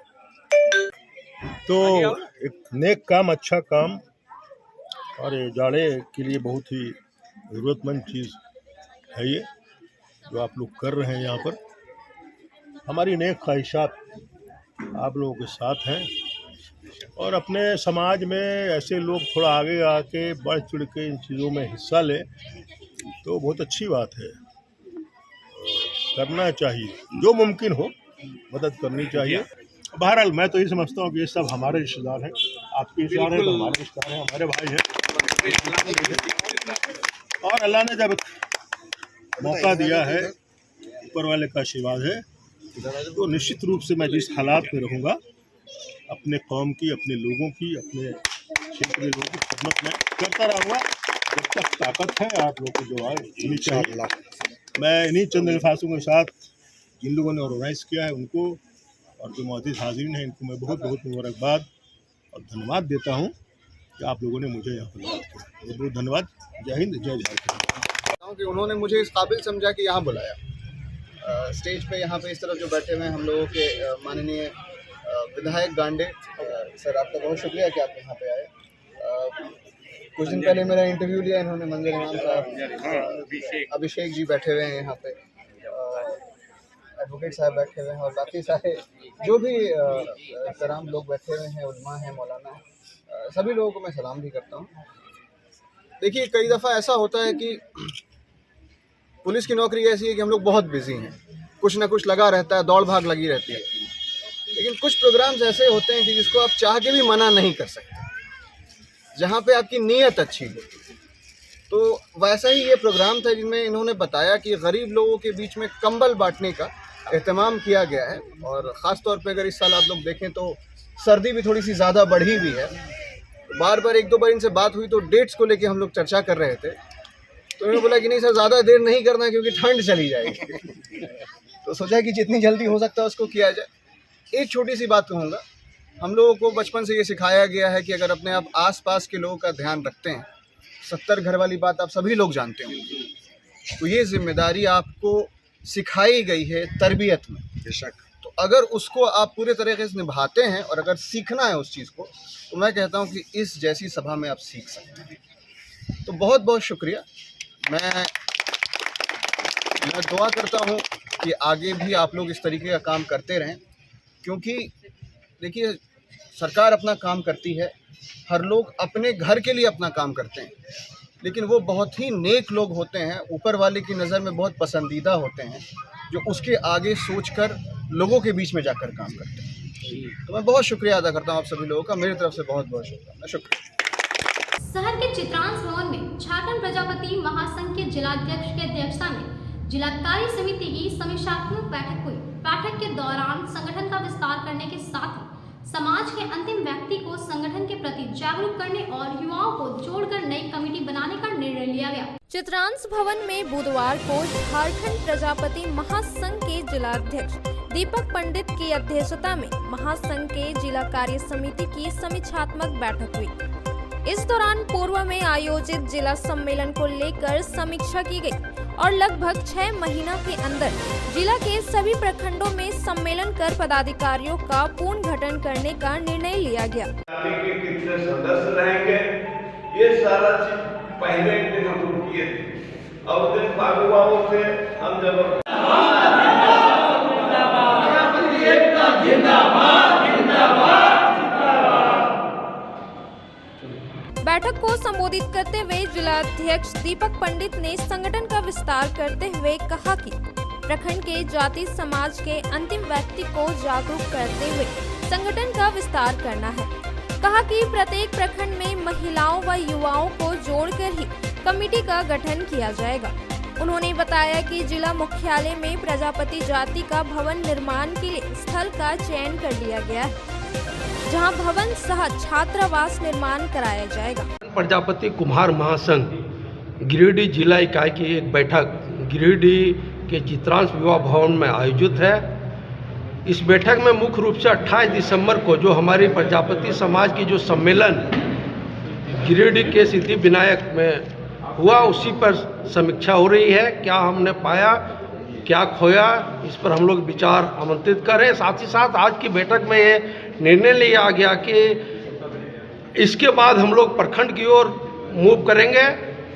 तो एक नेक काम, अच्छा काम, और ये जाड़े के लिए बहुत ही ज़रूरतमंद चीज़ है ये जो आप लोग कर रहे हैं यहाँ पर। हमारी नेक ख्वाहिशात आप लोगों के साथ हैं, और अपने समाज में ऐसे लोग थोड़ा आगे आके बढ़ चढ़ के इन चीज़ों में हिस्सा लें तो बहुत अच्छी बात है। करना चाहिए, जो मुमकिन हो मदद करनी चाहिए। बहरहाल मैं तो ये समझता हूँ कि ये सब हमारे रिश्तेदार हैं, आपके रिश्तेदार हैं, हमारे रिश्तेदार हैं, हमारे भाई हैं, और अल्लाह ने जब मौका दिया है, ऊपर वाले का आशीर्वाद है, तो निश्चित रूप से मैं जिस हालात में रहूँगा अपने कौम की, अपने लोगों की, अपने क्षेत्र के लोगों की खिदमत में करता रहूँगा जब तक ताकत है। आप लोगों को जो है इंशाअल्लाह। मैं इन्हीं चंद अल्फाजों के साथ जिन लोगों ने ऑर्गेनाइज़ किया है उनको, और जो मौजूद हाजिरीन हैं, इनको मैं बहुत बहुत मुबारकबाद और धन्यवाद देता हूँ कि आप लोगों ने मुझे यहाँ पर याद किया। बहुत बहुत धन्यवाद। जय हिंद, जय झारखंड। कि उन्होंने मुझे इस काबिल समझा कि यहाँ बुलाया। स्टेज पे यहाँ पे इस तरफ जो बैठे हुए हैं हम लोगों के माननीय विधायक गांडे सर, आपका बहुत शुक्रिया कि आप यहाँ पे आए। कुछ दिन पहले मेरा इंटरव्यू लिया इन्होंने, मंजर इमाम साहब, अभिषेक जी बैठे हुए हैं यहाँ पे, एडवोकेट साहब बैठे हुए हैं, और बाकी सारे जो भी तमाम लोग बैठे हुए हैं, उलमा हैं, मौलाना हैं, सभी लोगों को मैं सलाम भी करता हूँ। देखिए, कई दफ़ा ऐसा होता है कि पुलिस की नौकरी ऐसी है कि हम लोग बहुत बिजी हैं, कुछ ना कुछ लगा रहता है, दौड़ भाग लगी रहती है, लेकिन कुछ प्रोग्राम्स ऐसे होते हैं कि जिसको आप चाह के भी मना नहीं कर सकते, जहाँ पे आपकी नीयत अच्छी हो। तो वैसा ही ये प्रोग्राम था जिनमें इन्होंने बताया कि गरीब लोगों के बीच में कंबल बांटने का एहतमाम किया गया है, और ख़ास तौर पे अगर इस साल आप लोग देखें तो सर्दी भी थोड़ी सी ज़्यादा बढ़ी हुई है। बार बार एक दो बार इनसे बात हुई तो डेट्स को लेके हम लोग चर्चा कर रहे थे, तो इन्होंने बोला कि नहीं सर, ज़्यादा देर नहीं करना क्योंकि ठंड चली जाएगी। तो सोचा कि जितनी जल्दी हो सकता है उसको किया जाए। एक छोटी सी बात कहूँगा, हम लोगों को बचपन से ये सिखाया गया है कि अगर अपने आप आसपास के लोगों का ध्यान रखते हैं, 70 घर वाली बात आप सभी लोग जानते होंगे, तो ये जिम्मेदारी आपको सिखाई गई है तरबियत में। बेशक, तो अगर उसको आप पूरे तरीके से निभाते हैं और अगर सीखना है उस चीज़ को, तो मैं कहता हूँ कि इस जैसी सभा में आप सीख सकते हैं। तो बहुत बहुत शुक्रिया। मैं दुआ करता हूँ कि आगे भी आप लोग इस तरीके का काम करते रहें, क्योंकि देखिए, सरकार अपना काम करती है, हर लोग अपने घर के लिए अपना काम करते हैं, लेकिन वो बहुत ही नेक लोग होते हैं, ऊपर वाले की नज़र में बहुत पसंदीदा होते हैं, जो उसके आगे सोचकर लोगों के बीच में जाकर काम करते हैं। तो मैं बहुत शुक्रिया अदा करता हूँ आप सभी लोगों का, मेरी तरफ से बहुत बहुत शुक्रिया। शहर के चित्रांश भवन में झारखंड प्रजापति महासंघ के जिलाध्यक्ष की अध्यक्षता में जिला कार्य समिति की समीक्षात्मक बैठक हुई। बैठक के दौरान संगठन का विस्तार करने के साथ ही समाज के अंतिम व्यक्ति को संगठन के प्रति जागरूक करने और युवाओं को जोड़कर नई कमेटी बनाने का निर्णय लिया गया। चित्रांश भवन में बुधवार को झारखंड प्रजापति महासंघ के जिलाध्यक्ष दीपक पंडित की अध्यक्षता में महासंघ के जिला कार्य समिति की समीक्षात्मक बैठक हुई। इस दौरान पूर्व में आयोजित जिला सम्मेलन को लेकर समीक्षा की गई और लगभग 6 महीना के अंदर जिला के सभी प्रखंडों में सम्मेलन कर पदाधिकारियों का पुनर्गठन करने का निर्णय लिया गया। कितने सदस्य रहेंगे ये सारा चीज पहले दिन हम लोग किए थे। अब दिन बाबू से हम जब बैठक को संबोधित करते हुए जिलाध्यक्ष दीपक पंडित ने संगठन का विस्तार करते हुए कहा कि प्रखंड के जाति समाज के अंतिम व्यक्ति को जागरूक करते हुए संगठन का विस्तार करना है। कहा कि प्रत्येक प्रखंड में महिलाओं व युवाओं को जोड़कर ही कमेटी का गठन किया जाएगा। उन्होंने बताया कि जिला मुख्यालय में प्रजापति जाति का भवन निर्माण के लिए स्थल का चयन कर लिया गया है, जहां भवन सह छात्रावास निर्माण कराया जाएगा। प्रजापति कुम्हार महासंघ गिरिडीह जिला इकाई की एक बैठक गिरिडीह के चित्रांश विवाह भवन में आयोजित है। इस बैठक में मुख्य रूप से 28 दिसंबर को जो हमारी प्रजापति समाज की जो सम्मेलन गिरिडीह के सिद्धि विनायक में हुआ, उसी पर समीक्षा हो रही है। क्या हमने पाया, क्या खोया, इस पर हम लोग विचार आमंत्रित करें। साथ ही साथ आज की बैठक में ये निर्णय लिया गया कि इसके बाद हम लोग प्रखंड की ओर मूव करेंगे।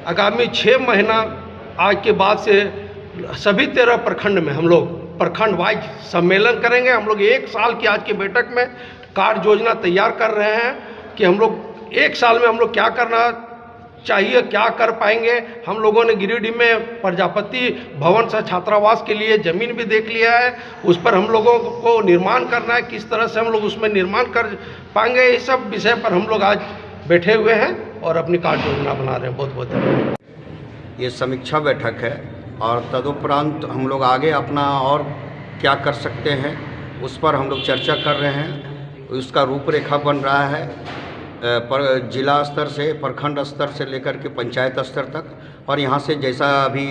आगामी 6 महीना आज के बाद से सभी 13 प्रखंड में हम लोग प्रखंड वाइज सम्मेलन करेंगे। हम लोग 1 साल की आज की बैठक में कार्य योजना तैयार कर रहे हैं कि हम लोग 1 साल में हम लोग क्या करना चाहिए, क्या कर पाएंगे। हम लोगों ने गिरिडीह में प्रजापति भवन से छात्रावास के लिए ज़मीन भी देख लिया है, उस पर हम लोगों को निर्माण करना है, किस तरह से हम लोग उसमें निर्माण कर पाएंगे। इस सब विषय पर हम लोग आज बैठे हुए हैं और अपनी कार्य योजना बना रहे हैं। बहुत बहुत धन्यवाद। ये समीक्षा बैठक है और तदुपरांत हम लोग आगे अपना और क्या कर सकते हैं उस पर हम लोग चर्चा कर रहे हैं। उसका रूपरेखा बन रहा है पर जिला स्तर से, प्रखंड स्तर से लेकर के पंचायत स्तर तक, और यहाँ से जैसा अभी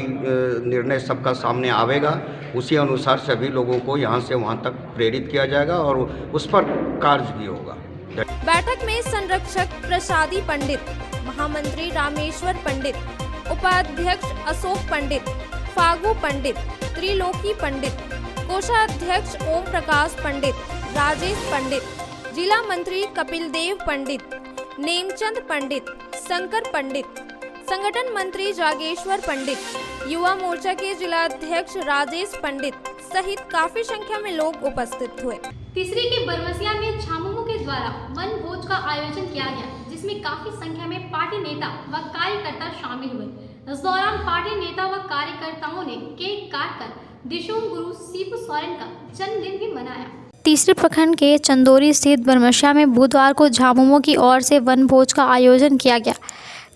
निर्णय सबका सामने आवेगा उसी अनुसार सभी लोगों को यहाँ से वहाँ तक प्रेरित किया जाएगा और उस पर कार्य भी होगा। बैठक में संरक्षक प्रसादी पंडित, महामंत्री रामेश्वर पंडित, उपाध्यक्ष अशोक पंडित, फागू पंडित, त्रिलोकी पंडित, कोषाध्यक्ष ओम प्रकाश पंडित, राजेश पंडित, जिला मंत्री कपिल देव पंडित, नेमचंद पंडित, शंकर पंडित, संगठन मंत्री जागेश्वर पंडित, युवा मोर्चा के जिलाध्यक्ष राजेश पंडित सहित काफी संख्या में लोग उपस्थित हुए। तीसरी के बरमसिया में झामुमो के द्वारा वन भोज का आयोजन किया गया, जिसमें काफी संख्या में पार्टी नेता व कार्यकर्ता शामिल हुए। इस दौरान पार्टी नेता व कार्यकर्ताओं ने केक काटकर दिशोम गुरु सीपू सोरेन का जन्मदिन भी मनाया। तीसरे प्रखंड के चंदोरी स्थित बरमसिया में बुधवार को झामुमो की ओर से वन भोज का आयोजन किया गया,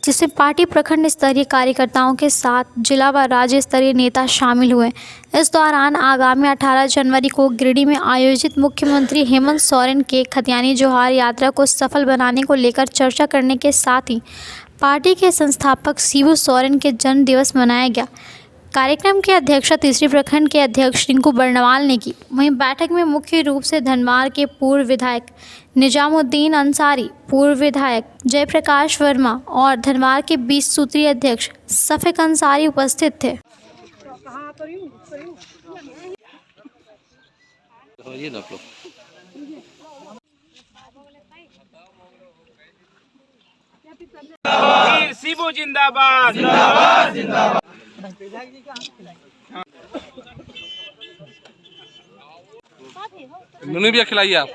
जिसमें पार्टी प्रखंड स्तरीय कार्यकर्ताओं के साथ जिला व राज्य स्तरीय नेता शामिल हुए। इस दौरान आगामी 18 जनवरी को गिरिडीह में आयोजित मुख्यमंत्री हेमंत सोरेन के खतियानी जोहार यात्रा को सफल बनाने को लेकर चर्चा करने के साथ ही पार्टी के संस्थापक शिबू सोरेन के जन्म दिवस मनाया गया। कार्यक्रम की अध्यक्षता तीसरी प्रखंड के अध्यक्ष रिंकू बर्नवाल ने की। वहीं बैठक में मुख्य रूप से धनमार के पूर्व विधायक निजामुद्दीन अंसारी, पूर्व विधायक जयप्रकाश वर्मा और धनवार के 20 सूत्रीय अध्यक्ष सफेक अंसारी उपस्थित थे। शिबू जिंदाबाद जिंदाबाद जिंदाबाद। भी खिलाइए आप।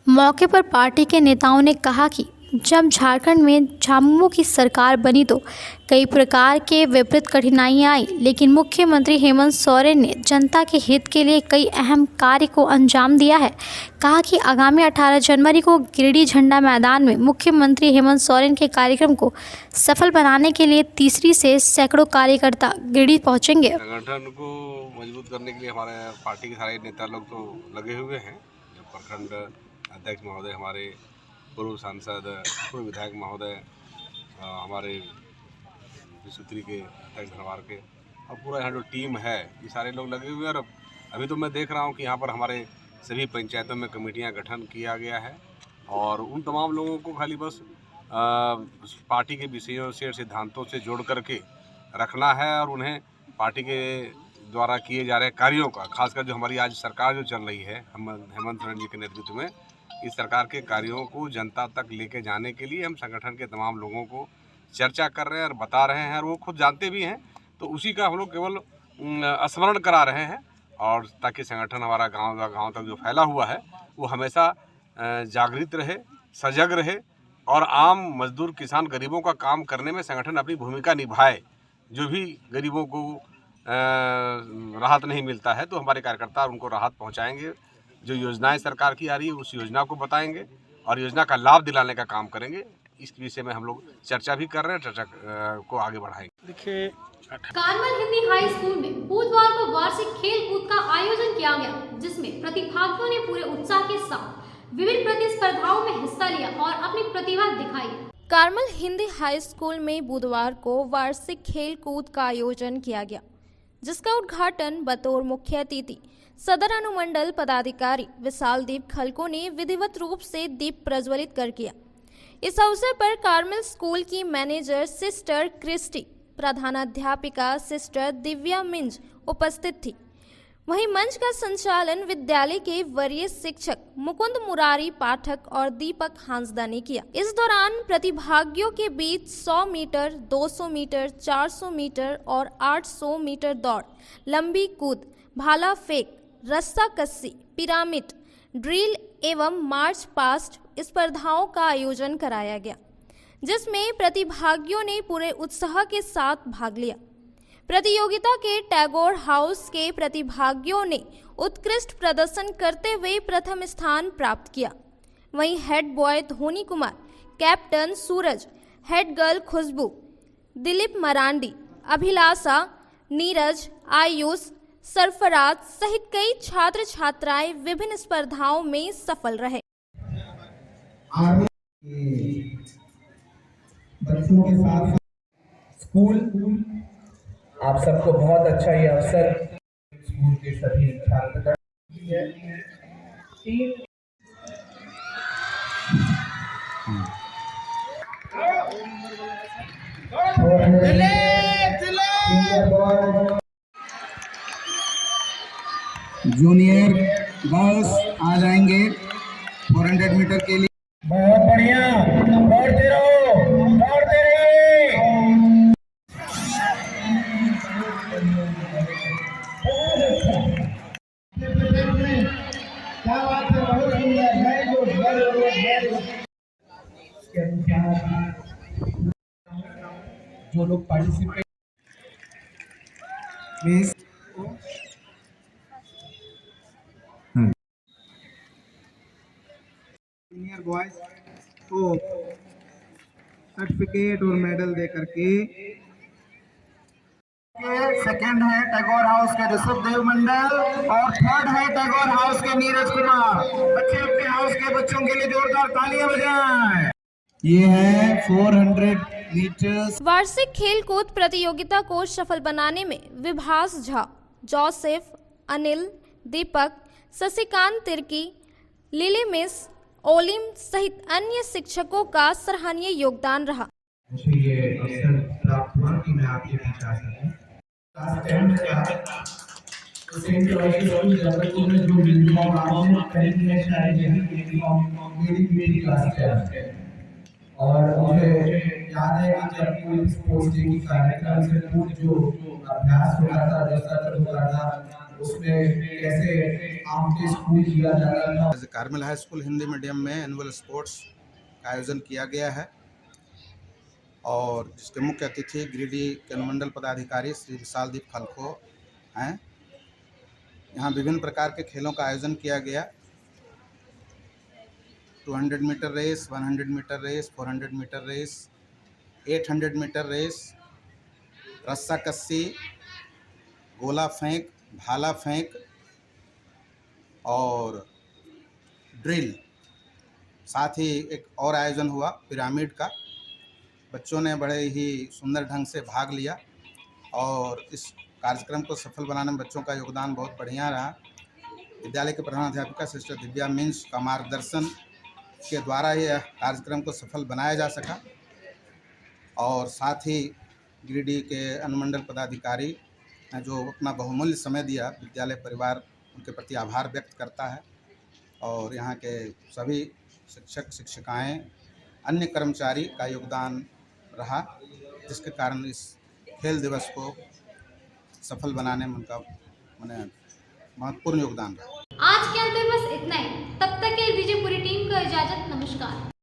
मौके पर पार्टी के नेताओं ने कहा कि जब झारखंड में झामुमो की सरकार बनी तो कई प्रकार के विपरीत कठिनाइयां आई, लेकिन मुख्यमंत्री हेमंत सोरेन ने जनता के हित के लिए कई अहम कार्य को अंजाम दिया है। कहा कि आगामी 18 जनवरी को गिरिडीह झंडा मैदान में मुख्यमंत्री हेमंत सोरेन के कार्यक्रम को सफल बनाने के लिए तीसरी से सैकड़ों कार्यकर्ता गिरिडीह पहुंचेंगे। संगठन को मजबूत करने के लिए हमारे पार्टी के सारे नेता लोग तो लगे हुए हैं। प्रखंड अध्यक्ष महोदय, हमारे पूर्व सांसद, पूर्व विधायक महोदय, हमारे विश्वत्री के अध्यक्ष धनवार के, और पूरा यहाँ जो टीम है ये सारे लोग लगे हुए हैं। और अभी तो मैं देख रहा हूँ कि यहाँ पर हमारे सभी पंचायतों में कमेटियाँ गठन किया गया है और उन तमाम लोगों को खाली बस पार्टी के विषयों से, सिद्धांतों से जोड़ करके रखना है और उन्हें पार्टी के द्वारा किए जा रहे कार्यों का, खासकर जो हमारी आज सरकार जो चल रही है हेमंत सोरेन जी के नेतृत्व में, इस सरकार के कार्यों को जनता तक लेके जाने के लिए हम संगठन के तमाम लोगों को चर्चा कर रहे हैं और बता रहे हैं और वो खुद जानते भी हैं। तो उसी का हम लोग केवल स्मरण करा रहे हैं और ताकि संगठन हमारा गांव तक जो फैला हुआ है वो हमेशा जागृत रहे, सजग रहे और आम मजदूर, किसान, गरीबों का काम करने में संगठन अपनी भूमिका निभाए। जो भी गरीबों को राहत नहीं मिलता है तो हमारे कार्यकर्ता उनको राहत पहुंचाएंगे। जो योजनाएं सरकार की आ रही है उस योजना को बताएंगे और योजना का लाभ दिलाने का काम करेंगे। इस विषय में हम लोग चर्चा भी कर रहे हैं, चर्चा को आगे बढ़ाएंगे। देखिए, कारमल हिंदी हाई स्कूल में बुधवार को वार्षिक खेल कूद का आयोजन किया गया, जिसमें प्रतिभागियों ने पूरे उत्साह के साथ विभिन्न प्रतिस्पर्धाओं में हिस्सा लिया और अपनी प्रतिभा दिखाई। कारमल हिंदी हाई स्कूल में बुधवार को वार्षिक खेल कूद का आयोजन किया गया, जिसका उद्घाटन बतौर मुख्य अतिथि सदर अनुमंडल पदाधिकारी विशालदीप खलको ने विधिवत रूप से दीप प्रज्वलित कर किया। इस अवसर पर कारमल स्कूल की मैनेजर सिस्टर क्रिस्टी, प्रधानाध्यापिका सिस्टर दिव्या मिंज उपस्थित थी। वहीं मंच का संचालन विद्यालय के वरीय शिक्षक मुकुंद मुरारी पाठक और दीपक हांसदा ने किया। इस दौरान प्रतिभागियों के बीच 100 मीटर, 200 मीटर, 400 मीटर और 800 मीटर दौड़, लंबी कूद, भाला फेंक, रस्सा कस्सी, पिरामिड, ड्रिल एवं मार्च पास्ट स्पर्धाओं का आयोजन कराया गया, जिसमें प्रतिभागियों ने पूरे उत्साह के साथ भाग लिया। प्रतियोगिता के टैगोर हाउस के प्रतिभागियों ने उत्कृष्ट प्रदर्शन करते हुए प्रथम स्थान प्राप्त किया। वहीं head boy Dhoni Kumar, captain Suraj, head girl Khushboo, Dilip Marandi, Abhilasha, Neeraj, Ayush, Sarfaraz सहित कई छात्र छात्राएं विभिन्न स्पर्धाओं में सफल रहे। बच्चों के साथ स्कूल, आप सबको बहुत अच्छा ये अवसर स्कूल के सभी छात्र जूनियर गर्ल्स आ जाएंगे 400 मीटर के लिए। बहुत बढ़िया, दौड़ते रहो, दौड़ते रहिए। क्या बात है, बहुत सुंदर, very good, very good, very good. जो लोग पार्टिसिपेट सीनियर बॉयज को सर्टिफिकेट और मेडल दे करके, सेकंड है टैगोर हाउस के ऋषभदेव मंडल और थर्ड है टैगोर हाउस के नीरज कुमार। बच्चे अपने हाउस के बच्चों के लिए जोरदार तालियां बजाएं। ये है 400 मीटर्स वार्षिक खेल कूद प्रतियोगिता को सफल बनाने में विभास झा, जोसेफ, अनिल, दीपक, शशिकांत तिर्की, लिली मिस, ओलिम सहित अन्य शिक्षकों का सराहनीय योगदान रहा। मुझे ये अवसर प्राप्त हुआ कि मैं आपके बीच आ सकूं। क्लास 10 का सेंट जॉर्ज स्कूल जबलपुर में जो यूनिफॉर्म आपने पहनी है, शायद यही यूनिफॉर्म मेरी क्लास 10 है। और मुझे याद है कि जब कोई स्पोर्ट्स डे की कार्यक्रम से पूर्व जो अभ्यास होता था, जो सत्र होता था, उसमें कैसे आपके स्कूल किया जाता था। कारमल हाई स्कूल हिंदी मीडियम में एनुअल स्पोर्ट्स का आयोजन किया गया है और जिसके मुख्य अतिथि गिरिडीह के अनुमंडल पदाधिकारी श्री विशालदीप खलखो हैं। यहाँ विभिन्न प्रकार के खेलों का आयोजन किया गया। 200 metre race, 100 metre race, 400 metre race, 800 metre race, रस्सा कस्सी, गोला फेंक, भाला फेंक और ड्रिल। साथ ही एक और आयोजन हुआ पिरामिड का। बच्चों ने बड़े ही सुंदर ढंग से भाग लिया और इस कार्यक्रम को सफल बनाने में बच्चों का योगदान बहुत बढ़िया रहा। विद्यालय के प्रधानाध्यापिका सिस्टर दिव्या मीन्स का मार्गदर्शन के द्वारा यह कार्यक्रम को सफल बनाया जा सका और साथ ही गिरिडीह के अनुमंडल पदाधिकारी जो अपना बहुमूल्य समय दिया, विद्यालय परिवार उनके प्रति आभार व्यक्त करता है और यहाँ के सभी शिक्षक शिक्षिकाएं, अन्य कर्मचारी का योगदान रहा, जिसके कारण इस खेल दिवस को सफल बनाने में उनका महत्वपूर्ण योगदान रहा। आज के अंत में बस इतना ही। तब तक के लिए दीजिए पूरी टीम को इजाजत। नमस्कार।